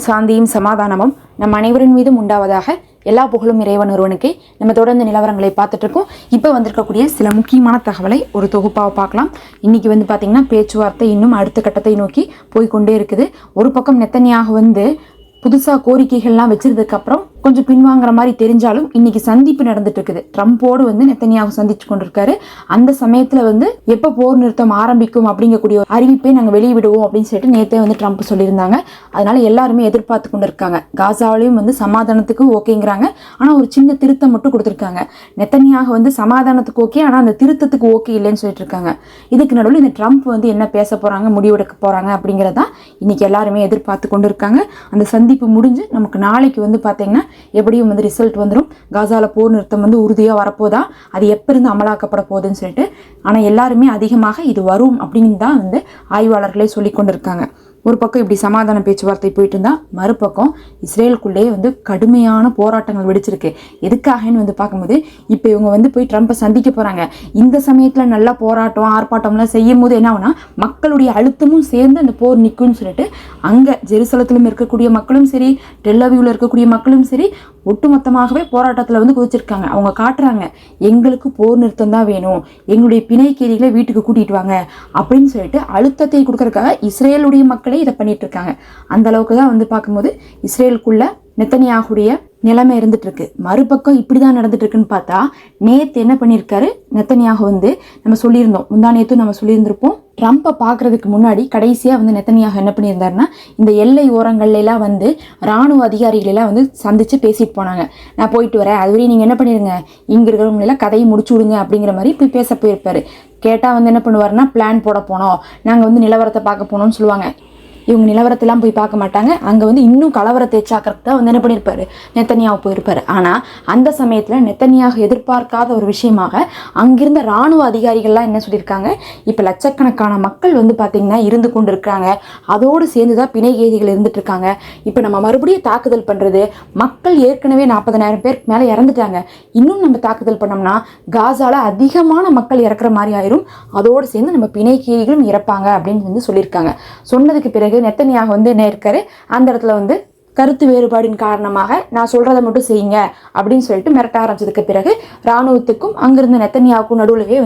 சாந்தியும் சமாதானமும் நம் அனைவரின் மீதும் உண்டாவதாக. எல்லா புகழும் இறைவன் ஒருவனுக்கே. நம்ம தொடர்ந்து நிலவரங்களை பார்த்துட்டு இருக்கோம். இப்போ வந்திருக்கக்கூடிய சில முக்கியமான தகவலை ஒரு தொகுப்பாக பார்க்கலாம். இன்னைக்கு பார்த்தீங்கன்னா பேச்சுவார்த்தை இன்னும் அடுத்த கட்டத்தை நோக்கி போய்கொண்டே இருக்குது. ஒரு பக்கம் நெத்தன்யாகு புதுசாக கோரிக்கைகள்லாம் வச்சிருந்ததுக்கப்புறம் கொஞ்சம் பின்வாங்குற மாதிரி தெரிஞ்சாலும் இன்னைக்கு சந்திப்பு நடந்துட்டு இருக்குது. ட்ரம்போடு நெத்தன்யாகு சந்திச்சு கொண்டிருக்காரு. அந்த சமயத்தில் எப்போ போர் நிறுத்தம் ஆரம்பிக்கும் அப்படிங்கக்கூடிய ஒரு அறிவிப்பை நாங்கள் வெளியிடுவோம் அப்படின்னு சொல்லிட்டு நேற்றே ட்ரம்ப் சொல்லியிருந்தாங்க. அதனால எல்லாருமே எதிர்பார்த்து கொண்டு இருக்காங்க. காசாவிலையும் சமாதானத்துக்கு ஓகேங்கிறாங்க. ஆனால் ஒரு சின்ன திருத்தம் மட்டும் கொடுத்துருக்காங்க. நெத்தன்யாகு சமாதானத்துக்கு ஓகே, ஆனால் அந்த திருத்தத்துக்கு ஓகே இல்லைன்னு சொல்லிட்டு இருக்காங்க. இதுக்கு நடுவில் இந்த ட்ரம்ப் என்ன பேச போறாங்க, முடிவெடுக்க போறாங்க அப்படிங்கிறதான் இன்னைக்கு எல்லாருமே எதிர்பார்த்து கொண்டு இருக்காங்க. அந்த சந்திப்பு முடிஞ்சு நமக்கு நாளைக்கு பார்த்தீங்கன்னா எப்படியும் ரிசல்ட் வந்துடும். காசால போர் நிறுத்தம் உறுதியாக வரப்போதா, அது எப்போ இருந்து அமலாக்கப்பட போகுதுன்னு சொல்லிட்டு. ஆனால் எல்லாருமே அதிகமாக இது வரும் அப்படின்னு தான் ஆய்வாளர்களே சொல்லி கொண்டு இருக்காங்க. ஒரு பக்கம் இப்படி சமாதான பேச்சுவார்த்தை போயிட்டு இருந்தா, மறுபக்கம் இஸ்ரேலுக்குள்ளே கடுமையான போராட்டங்கள் வெடிச்சிருக்கு. எதுக்காகன்னு பார்க்கும்போது இப்போ இவங்க போய் ட்ரம்ப்பை சந்திக்க போறாங்க. இந்த சமயத்துல நல்லா போராட்டம் ஆர்ப்பாட்டம்லாம் செய்யும் போது என்ன ஆகுனா, மக்களுடைய அழுத்தமும் சேர்ந்து அந்த போர் நிற்கும்னு சொல்லிட்டு அங்க ஜெருசலத்திலும் இருக்கக்கூடிய மக்களும் சரி, டெல்லவியூல இருக்கக்கூடிய மக்களும் சரி, ஒட்டுமொத்தமாகவே போராட்டத்தில் குதிச்சிருக்காங்க. அவங்க காட்டுறாங்க, எங்களுக்கு போர் நிறுத்தம் தான் வேணும், எங்களுடைய பிணை கைதிகளை வீட்டுக்கு கூட்டிட்டு வாங்க அப்படின்னு சொல்லிட்டு அழுத்தத்தை கொடுக்கறதுக்காக இஸ்ரேலுடைய மக்களே இதை பண்ணிட்டு இருக்காங்க. அந்த அளவுக்கு தான் பார்க்கும்போது இஸ்ரேலுக்குள்ள நெத்தன்யாகுடைய நிலைமை இருந்துட்டு இருக்கு. மறுபக்கம் இப்படிதான் நடந்துட்டு இருக்குன்னு பார்த்தா, நேத்து என்ன பண்ணியிருக்காரு நெத்தன்யாகு நம்ம சொல்லியிருந்தோம், முந்தா நேத்து நம்ம சொல்லியிருந்திருப்போம். ட்ரம்ப்பை பார்க்கறதுக்கு முன்னாடி கடைசியா நெத்தன்யாகு என்ன பண்ணியிருந்தாருன்னா, இந்த எல்லை ஓரங்கள்ல எல்லாம் ராணுவ அதிகாரிகளெல்லாம் சந்திச்சு பேசிட்டு போனாங்க. நான் போயிட்டு வரேன், அதுவரையும் நீங்க என்ன பண்ணிருங்க, இங்க இருக்கிறவங்க எல்லாம் கதையை முடிச்சு விடுங்க அப்படிங்கிற மாதிரி போய் பேச போயிருப்பாரு. கேட்டா என்ன பண்ணுவாருன்னா, பிளான் போட போனோம், நாங்க நிலவரத்தை பார்க்க போனோம்னு சொல்லுவாங்க. இவங்க நிலவரத்தெல்லாம் போய் பார்க்க மாட்டாங்க. அங்கே இன்னும் கலவரத்தை சாக்கிறதுக்கு தான் என்ன பண்ணியிருப்பாரு, நெத்தன்யாகு போயிருப்பாரு. ஆனால் அந்த சமயத்தில் நெத்தன்யாகு எதிர்பார்க்காத ஒரு விஷயமாக அங்கிருந்த இராணுவ அதிகாரிகள்லாம் என்ன சொல்லியிருக்காங்க, இப்போ லட்சக்கணக்கான மக்கள் பார்த்தீங்கன்னா இருந்து கொண்டு இருக்காங்க, அதோடு சேர்ந்து தான் பிணை கைதிகள் இருந்துட்டு இருக்காங்க. இப்போ நம்ம மறுபடியும் தாக்குதல் பண்ணுறது, மக்கள் ஏற்கனவே 40,000 பேருக்கு மேலே இறந்துட்டாங்க, இன்னும் நம்ம தாக்குதல் பண்ணோம்னா காசால அதிகமான மக்கள் இறக்குற மாதிரி ஆயிரும், அதோடு சேர்ந்து நம்ம பிணை கைதிகளும் இறப்பாங்க அப்படின்னு சொல்லியிருக்காங்க. சொன்னதுக்கு பிறகு நெத்தன்யாகு என்ன இருக்காரு, அந்த இடத்துல கருத்து வேறுபாடின் காரணமாக நான் சொல்றதை மட்டும் செய்யுங்க அப்படின்னு சொல்லிட்டு மிரட்ட ஆரம்பிச்சதுக்கு பிறகு ராணுவத்துக்கும் அங்கிருந்த நெத்தன்யாவுக்கும் நடுவுலவே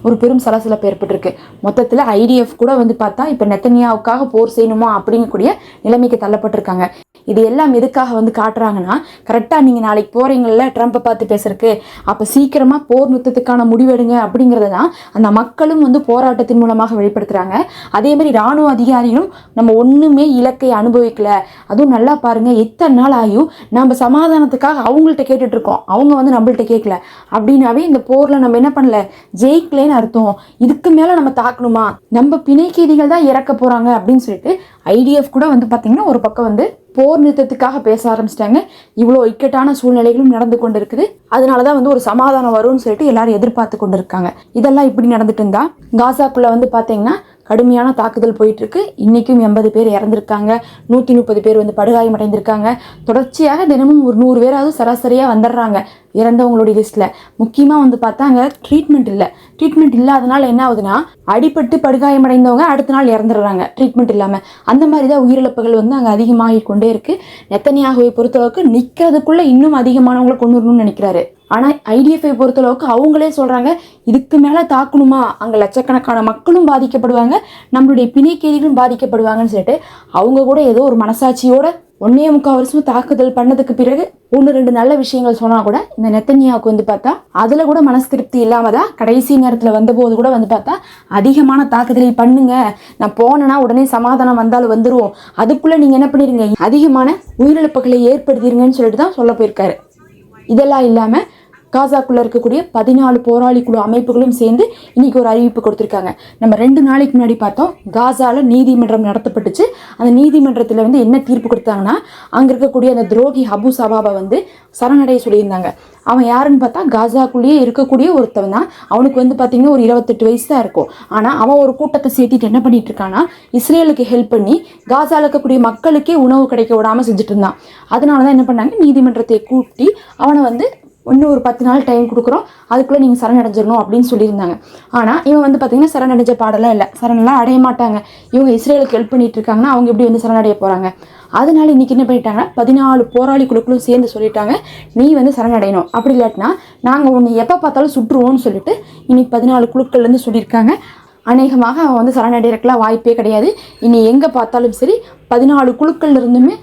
ஒரு பெரும் சலசலப்பு ஏற்பட்டிருக்கு. மொத்தத்தில் IDF கூட பார்த்தா இப்போ நெத்தன்யாவுக்காக போர் செய்யணுமா அப்படிங்கக்கூடிய நிலைமைக்கு தள்ளப்பட்டிருக்காங்க. இது எல்லாம் எதுக்காக காட்டுறாங்கன்னா, கரெக்டாக நீங்கள் நாளைக்கு போறீங்கல்ல ட்ரம்ப்பை பார்த்து பேசுறதுக்கு, அப்போ சீக்கிரமாக போர் நிறுத்தத்துக்கான முடிவெடுங்க அப்படிங்கிறத தான் அந்த மக்களும் போராட்டத்தின் மூலமாக வெளிப்படுத்துறாங்க. அதே மாதிரி ராணுவ அதிகாரிகளும் நம்ம ஒன்றுமே இலக்கை அனுபவிக்கல, அதுவும் நல்லா பாருங்க, எத்தனை நாள் ஆகியும் நம்ம சமாதானத்துக்காக அவங்கள்ட்ட கேட்டுட்டு இருக்கோம், அவங்க நம்மள்ட்ட கேட்கல அப்படின்னாவே இந்த போர்ல நம்ம என்ன பண்ணல, ஜெயிக்கலன்னு அர்த்தம். இதுக்கு மேல நம்ம தாக்கணுமா, நம்ம பிணை கைதிகள் தான் இறக்க போறாங்க அப்படின்னு சொல்லிட்டு IDF கூட பார்த்தீங்கன்னா ஒரு பக்கம் போர் நிறுத்தத்துக்காக பேச ஆரம்பிச்சிட்டாங்க. இவ்வளோ இக்கட்டான சூழ்நிலைகளும் நடந்து கொண்டு இருக்குது. அதனாலதான் ஒரு சமாதானம் வரும்னு சொல்லிட்டு எல்லாரும் எதிர்பார்த்து கொண்டு இருக்காங்க. இதெல்லாம் இப்படி நடந்துட்டு இருந்தா, காசாக்குள்ள பார்த்தீங்கன்னா கடுமையான தாக்குதல் போயிட்டு இருக்கு. இன்னைக்கும் 80 பேர் இறந்திருக்காங்க, 130 பேர் படுகாயம் அடைந்திருக்காங்க. தொடர்ச்சியாக தினமும் ஒரு 100 பேராவது சராசரியா வந்துடுறாங்க இறந்தவங்களுடைய லிஸ்ட்ல. முக்கியமா பார்த்தாங்க ட்ரீட்மெண்ட் இல்லாதனால என்ன ஆகுதுன்னா, அடிபட்டு படுகாயம் அடைந்தவங்க அடுத்த நாள் இறந்துடுறாங்க ட்ரீட்மெண்ட் இல்லாம. அந்த மாதிரிதான் உயிரிழப்புகள் அங்க அதிகமாகி கொண்டே இருக்கு. நெத்தன்யாகுவை பொறுத்தளவுக்கு நிக்கிறதுக்குள்ள இன்னும் அதிகமானவங்களை கொண்டு வரணும்னு நினைக்கிறாரு. ஆனா IDF-ஐ பொறுத்தளவுக்கு அவங்களே சொல்றாங்க, இதுக்கு மேல தாக்கணுமா, அங்க லட்சக்கணக்கான மக்களும் பாதிக்கப்படுவாங்க, நம்மளுடைய பிணை கைதிகளும் பாதிக்கப்படுவாங்கன்னு சொல்லிட்டு அவங்க கூட ஏதோ ஒரு மனசாட்சியோட 1.25 வருஷம் தாக்குதல் பண்ணதுக்கு பிறகு 1-2 நல்ல விஷயங்கள் சொன்னா கூட இந்த நெத்தன்யாவுக்கு பார்த்தா அதுல கூட மனசு திருப்தி இல்லாம தான் கடைசி நேரத்துல வந்தபோது கூட பார்த்தா அதிகமான தாக்குதலை பண்ணுங்க, நான் போனேன்னா உடனே சமாதானம் வந்தாலும் வந்துருவோம், அதுக்குள்ள நீங்க என்ன பண்ணிருங்க, அதிகமான உயிரிழப்புகளை ஏற்படுத்திருங்கன்னு சொல்லிட்டு தான் சொல்ல போயிருக்காரு. இதெல்லாம் இல்லாம காசாக்குள்ள இருக்கக்கூடிய 14 போராளி குழு அமைப்புகளும் சேர்ந்து இன்னைக்கு ஒரு அறிவிப்பு கொடுத்திருக்காங்க. நம்ம 2 நாளைக்கு முன்னாடி பார்த்தோம், காசால நீதிமன்றம் நடத்தப்பட்டுச்சு. அந்த நீதிமன்றத்துல என்ன தீர்ப்பு கொடுத்தாங்கன்னா, அங்க இருக்கக்கூடிய அந்த துரோகி அபு சபாபா சரணடைய சொல்லியிருந்தாங்க. அவன் யாருன்னு பார்த்தா காசாக்குள்ளேயே இருக்கக்கூடிய ஒருத்தவன் தான். அவனுக்கு பார்த்தீங்கன்னா ஒரு 28 வயசு தான் இருக்கும். ஆனா அவன் ஒரு கூட்டத்தை சேர்த்திட்டு என்ன பண்ணிட்டு இருக்கான்னா, இஸ்ரேலுக்கு ஹெல்ப் பண்ணி காசால இருக்கக்கூடிய மக்களுக்கே உணவு கிடைக்க விடாம செஞ்சுட்டு இருந்தான். அதனாலதான் என்ன பண்ணாங்க, நீதிமன்றத்தை கூட்டி அவனை இன்னும் ஒரு 10 நாள் டைம் கொடுக்குறோம், அதுக்குள்ளே நீங்கள் சரணடைஞ்சிடணும் அப்படின்னு சொல்லியிருந்தாங்க. ஆனால் இவன் பார்த்தீங்கன்னா சரணடைஞ்ச பாடலாம் இல்லை, சரணெல்லாம் அடைய மாட்டாங்க. இவங்க இஸ்ரேலுக்கு ஹெல்ப் பண்ணிட்டு இருக்காங்கன்னா அவங்க எப்படி சரணடைய போகிறாங்க. அதனால இன்னைக்கு என்ன பண்ணிட்டாங்கன்னா 14 போராளி குழுக்களும் சேர்ந்து சொல்லிட்டாங்க, நீ வந்து சரணடையணும், அப்படி இல்லாட்டினா நாங்கள் உன்னை எப்போ பார்த்தாலும் சுட்டுருவோம்னு சொல்லிட்டு இன்னைக்கு 14 குழுக்கள்லேருந்து சொல்லியிருக்காங்க. அநேகமாக அவன் வந்து சரணடைகிறதுக்குலாம் வாய்ப்பே கிடையாது. இனி எங்கே பார்த்தாலும் சரி 14 குழுக்கள் இருந்துமே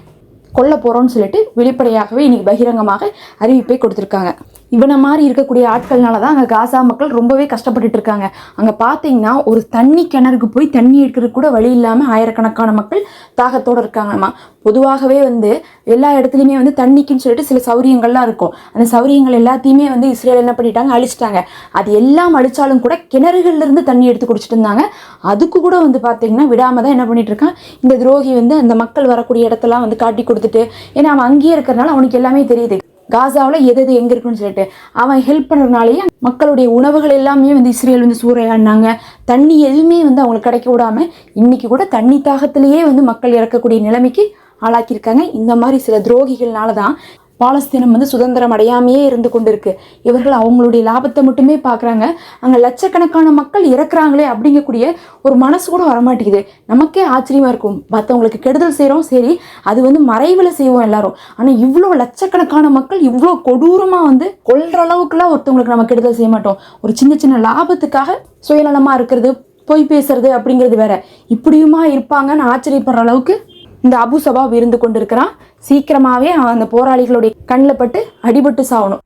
கொல்ல போகிறோன்னு சொல்லிட்டு வெளிப்படையாகவே இன்னைக்கு பகிரங்கமாக அறிவிப்பை கொடுத்துருக்காங்க. இவனை மாதிரி இருக்கக்கூடிய ஆட்கள்னால தான் அங்கே காசா மக்கள் ரொம்பவே கஷ்டப்பட்டுட்டு இருக்காங்க. அங்கே பார்த்தீங்கன்னா ஒரு தண்ணி கிணறுக்கு போய் தண்ணி எடுக்கிறதுக்கு கூட வழி இல்லாமல் ஆயிரக்கணக்கான மக்கள் தாகத்தோடு இருக்காங்கம்மா. பொதுவாகவே வந்து எல்லா இடத்துலையுமே வந்து தண்ணிக்குன்னு சொல்லிட்டு சில சௌரியங்கள்லாம் இருக்கும். அந்த சௌரியங்கள் எல்லாத்தையுமே வந்து இஸ்ரேல் என்ன பண்ணிட்டாங்க, அழிச்சிட்டாங்க. அது எல்லாம் அழிச்சாலும் கூட கிணறுகள்லேருந்து தண்ணி எடுத்து குடிச்சிட்டு இருந்தாங்க. அதுக்கு கூட வந்து பார்த்தீங்கன்னா விடாமல் தான் என்ன பண்ணிட்டு இருக்கான் இந்த துரோகி வந்து அந்த மக்கள் வரக்கூடிய இடத்தெல்லாம் வந்து காட்டி கொடுத்துட்டு, ஏன்னா அவன் அங்கேயே இருக்கிறதுனால அவனுக்கு எல்லாமே தெரியுது காசாவில் எது எங்கே இருக்குன்னு சொல்லிட்டு. அவன் ஹெல்ப் பண்ணுறதுனாலேயே மக்களுடைய உணவுகள் எல்லாமே வந்து இஸ்ரேல் வந்து சூறையாடினாங்க. தண்ணி எதுவுமே வந்து அவங்களுக்கு கிடைக்க விடாமல் இன்னைக்கு கூட தண்ணி தாகத்திலேயே வந்து மக்கள் இறக்கக்கூடிய நிலைமைக்கு ஆளாக்கியிருக்காங்க. இந்த மாதிரி சில துரோகிகள்னால தான் பாலஸ்தீனம் வந்து சுதந்திரம் அடையாமையே இருந்து கொண்டு இருக்கு. இவர்கள் அவங்களுடைய லாபத்தை மட்டுமே பார்க்குறாங்க. அங்கே லட்சக்கணக்கான மக்கள் இறக்குறாங்களே அப்படிங்கக்கூடிய ஒரு மனசு கூட வரமாட்டேங்குது. நமக்கே ஆச்சரியமாக இருக்கும். மற்றவங்களுக்கு கெடுதல் செய்கிறோம் சரி, அது வந்து மறைவில் செய்வோம் எல்லாரும். ஆனால் இவ்வளோ லட்சக்கணக்கான மக்கள் இவ்வளோ கொடூரமாக வந்து கொல்ற அளவுக்குலாம் ஒருத்தவங்களுக்கு நம்ம கெடுதல் செய்ய மாட்டோம். ஒரு சின்ன சின்ன லாபத்துக்காக சுயநலமாக இருக்கிறது, பொய் பேசுறது அப்படிங்கிறது வேற. இப்படியுமா இருப்பாங்கன்னு ஆச்சரியப்படுற அளவுக்கு இந்த அபு சபாப் இருந்து கொண்டிருக்கிறான். சீக்கிரமாகவே அந்த போராளிகளுடைய கண்ணில் பட்டு அடிபட்டு சாகணும்.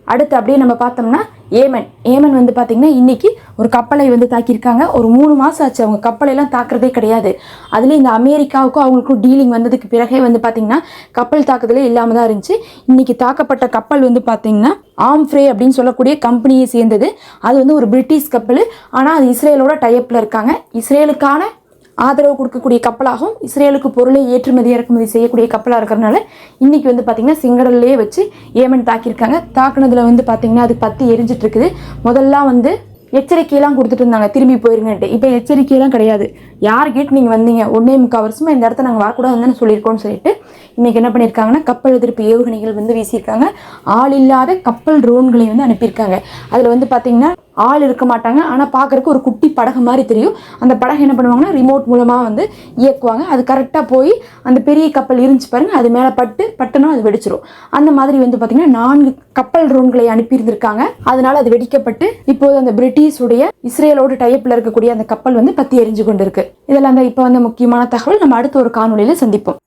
அடுத்து அப்படியே நம்ம பார்த்தோம்னா ஏமன் வந்து பார்த்திங்கன்னா இன்றைக்கி ஒரு கப்பலை வந்து தாக்கியிருக்காங்க. ஒரு 3 மாதம் ஆச்சு அவங்க கப்பலையெல்லாம் தாக்குறதே கிடையாது. அதுலேயும் இந்த அமெரிக்காவுக்கும் அவங்களுக்கும் டீலிங் வந்ததுக்கு பிறகே வந்து பார்த்திங்கன்னா கப்பல் தாக்குதலே இல்லாமல் தான் இருந்துச்சு. இன்றைக்கி தாக்கப்பட்ட கப்பல் வந்து பார்த்திங்கன்னா ஆம்ஃப்ரே அப்படின்னு சொல்லக்கூடிய கம்பெனியை சேர்ந்தது. அது வந்து ஒரு பிரிட்டிஷ் கப்பல். ஆனால் அது இஸ்ரேலோட டைப்பில் இருக்காங்க. இஸ்ரேலுக்கான ஆதரவு கொடுக்கக்கூடிய கப்பலாகவும் இஸ்ரேலுக்கு பொருளை ஏற்றுமதி இறக்குமதி செய்யக்கூடிய கப்பலாக இருக்கிறதுனால இன்றைக்கி வந்து பார்த்திங்கன்னா செங்கடல்லையே வச்சு ஏமன் தாக்கியிருக்காங்க. தாக்குனதில் வந்து பார்த்திங்கன்னா அது பற்றி எரிஞ்சிட்டு இருக்குது. முதல்லாம் வந்து எச்சரிக்கையெல்லாம் கொடுத்துட்டு இருந்தாங்க, திரும்பி போயிருங்கன்ட்டு. இப்போ எச்சரிக்கையெல்லாம் கிடையாது. யார் கேட்டு நீங்கள் வந்தீங்க, 1.25 வருஷமாக இந்த இடத்த நாங்கள் வரக்கூடாதுன்னு சொல்லியிருக்கோம்னு சொல்லிட்டு இன்றைக்கி என்ன பண்ணியிருக்காங்கன்னா கப்பல் எதிர்ப்பு ஏவுகணைகள் வந்து வீசியிருக்காங்க. ஆள் இல்லாத கப்பல் ட்ரோன்களை வந்து அனுப்பியிருக்காங்க. அதில் வந்து பார்த்திங்கன்னா ஆள் இருக்க மாட்டாங்க. ஆனால் பார்க்குறக்கு ஒரு குட்டி படகு மாதிரி தெரியும். அந்த படகு என்ன பண்ணுவாங்கன்னா ரிமோட் மூலமாக வந்து இயக்குவாங்க. அது கரெக்டாக போய் அந்த பெரிய கப்பல் இருந்துச்சு பாருங்கள், அது மேலே பட்டுனா அது வெடிச்சிரும். அந்த மாதிரி வந்து பார்த்திங்கன்னா 4 கப்பல் ட்ரோன்களை அனுப்பியிருந்திருக்காங்க. அதனால் அது வெடிக்கப்பட்டு இப்போது அந்த பிரிட்டிஷுடைய இஸ்ரேலோட டைப்பில் இருக்கக்கூடிய அந்த கப்பல் வந்து பற்றி எரிஞ்சு கொண்டு இருக்கு. இதெல்லாம் தான் இப்போ வந்து முக்கியமான தகவல். நம்ம அடுத்த ஒரு காணொலியில் சந்திப்போம்.